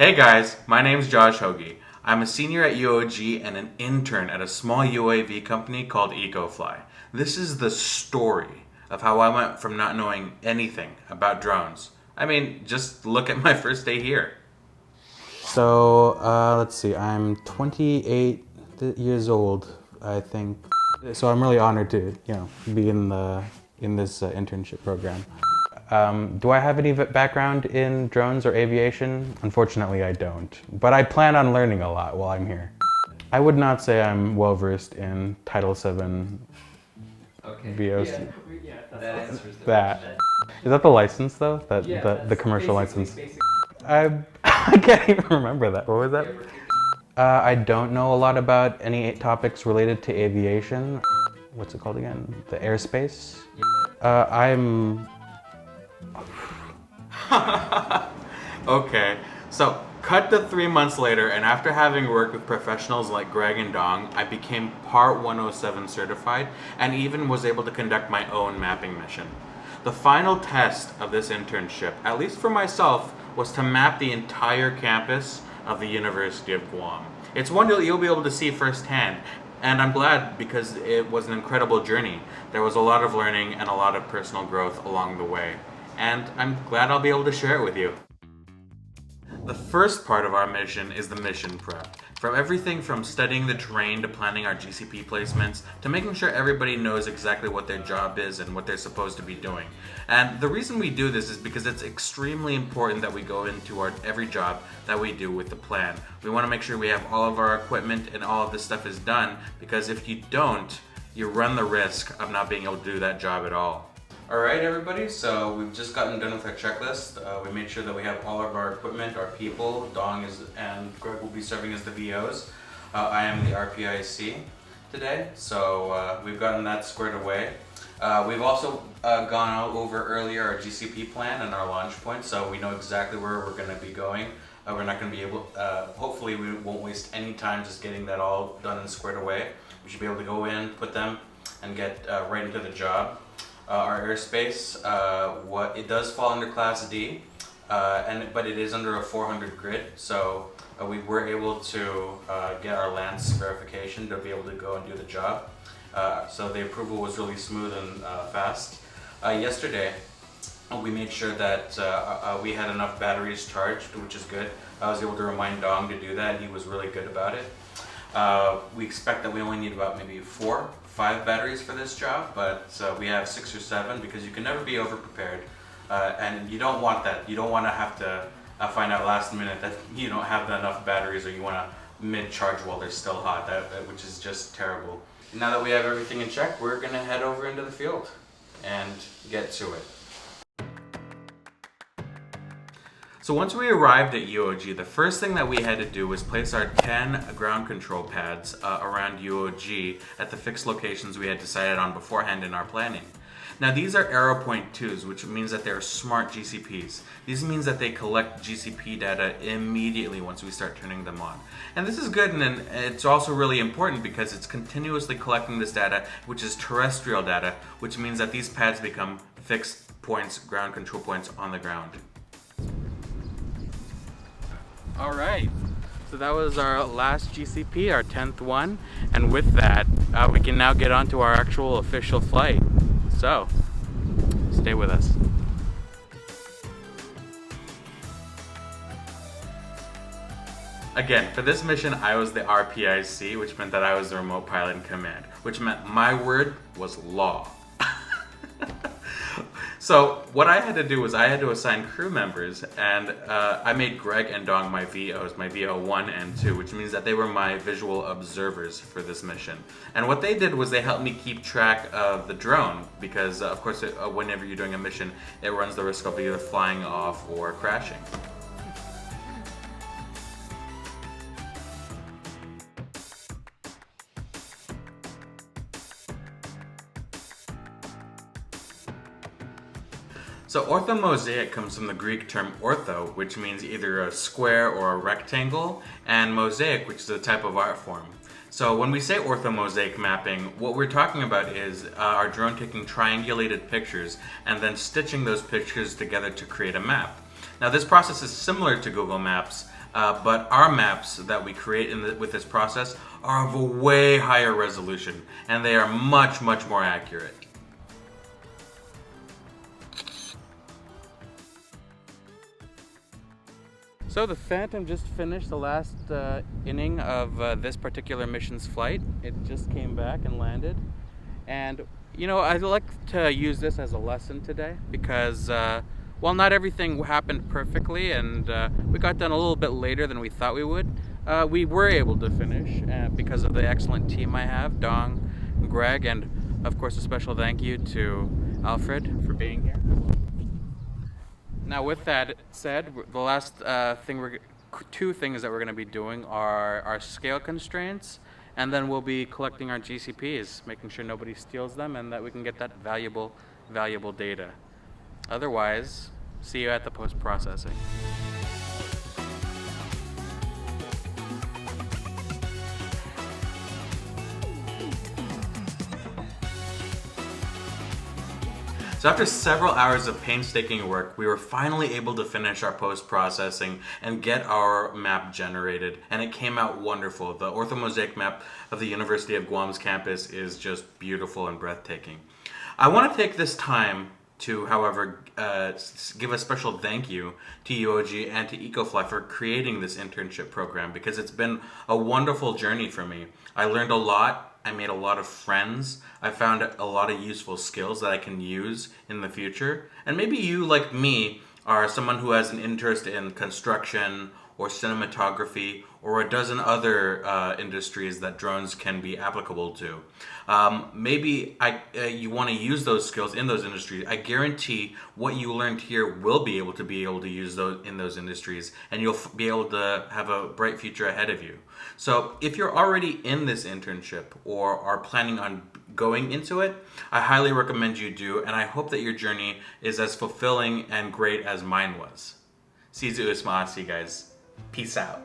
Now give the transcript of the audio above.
Hey guys, my name's Josh Hauge. I'm a senior at UOG and an intern at a small UAV company called EcoFly. This is the story of how I went from not knowing anything about drones. I mean, just look at my first day here. So let's see, I'm 28 years old, I think. So I'm really honored to, be in this internship program. Do I have any background in drones or aviation? Unfortunately, I don't. But I plan on learning a lot while I'm here. I would not say I'm well versed in Title VII VOC. That answers the That. question. Is that the license though? The commercial license? I can't even remember that. What was that? I don't know a lot about any topics related to aviation. What's it called again? The airspace? I'm... Okay, so cut to 3 months later, and after having worked with professionals like Greg and Dong, I became Part 107 certified and even was able to conduct my own mapping mission. The final test of this internship, at least for myself, was to map the entire campus of the University of Guam. It's one that you'll be able to see firsthand, and I'm glad because it was an incredible journey. There was a lot of learning and a lot of personal growth along the way, and I'm glad I'll be able to share it with you. The first part of our mission is the mission prep. From everything from studying the terrain to planning our GCP placements to making sure everybody knows exactly what their job is and what they're supposed to be doing. And the reason we do this is because it's extremely important that we go into every job that we do with the plan. We want to make sure we have all of our equipment and all of this stuff is done, because if you don't, you run the risk of not being able to do that job at all. Alright everybody, so we've just gotten done with our checklist. We made sure that we have all of our equipment, our people. Dong and Greg will be serving as the VOs. I am the RPIC today, so we've gotten that squared away. We've also gone over earlier our GCP plan and our launch point, so we know exactly where we're going to be going. We're not going to be able, hopefully we won't waste any time just getting that all done and squared away. We should be able to go in, put them, and get right into the job. Our airspace, it does fall under Class D, but it is under a 400 grid, so we were able to get our LANS verification to be able to go and do the job. So the approval was really smooth and fast. Yesterday, we made sure that we had enough batteries charged, which is good. I was able to remind Dong to do that, and he was really good about it. We expect that we only need about maybe 4-5 batteries for this job, but we have 6 or 7 because you can never be over-prepared. And you don't want that. You don't want to have to find out last minute that you don't have enough batteries, or you want to mid-charge while they're still hot, which is just terrible. Now that we have everything in check, we're going to head over into the field and get to it. So once we arrived at UOG, the first thing that we had to do was place our 10 ground control pads around UOG at the fixed locations we had decided on beforehand in our planning. Now these are AeroPoint2s, which means that they're smart GCPs. This means that they collect GCP data immediately once we start turning them on. And this is good, and it's also really important because it's continuously collecting this data, which is terrestrial data, which means that these pads become fixed points, ground control points on the ground. All right, so that was our last GCP, our 10th one, and with that, we can now get on to our actual official flight. So, stay with us. Again, for this mission, I was the RPIC, which meant that I was the remote pilot in command, which meant my word was law. So what I had to do was I had to assign crew members, and I made Greg and Dong my VOs, my VO 1 and 2, which means that they were my visual observers for this mission. And what they did was they helped me keep track of the drone, because of course whenever you're doing a mission, it runs the risk of either flying off or crashing. So orthomosaic comes from the Greek term ortho, which means either a square or a rectangle, and mosaic, which is a type of art form. So when we say orthomosaic mapping, what we're talking about is our drone taking triangulated pictures and then stitching those pictures together to create a map. Now this process is similar to Google Maps, but our maps that we create with this process are of a way higher resolution, and they are much, much more accurate. So the Phantom just finished the last inning of this particular mission's flight. It just came back and landed. And, you know, I'd like to use this as a lesson today because while not everything happened perfectly and we got done a little bit later than we thought we would, we were able to finish because of the excellent team I have, Dong, Greg, and of course a special thank you to Alfred for being here. Now, with that said, the last two things that we're going to be doing are our scale constraints, and then we'll be collecting our GCPs, making sure nobody steals them and that we can get that valuable data. Otherwise, see you at the post-processing. So after several hours of painstaking work, we were finally able to finish our post-processing and get our map generated, and it came out wonderful. The Orthomosaic map of the University of Guam's campus is just beautiful and breathtaking. I want to take this time to, however, give a special thank you to UOG and to EcoFly for creating this internship program because it's been a wonderful journey for me. I learned a lot. I made a lot of friends. I found a lot of useful skills that I can use in the future. And maybe you, like me, are someone who has an interest in construction or cinematography or a dozen other industries that drones can be applicable to. Maybe you want to use those skills in those industries. I guarantee what you learned here will be able to use those in those industries, and you'll be able to have a bright future ahead of you. So if you're already in this internship or are planning on going into it, I highly recommend you do, and I hope that your journey is as fulfilling and great as mine was. See you guys. Peace out.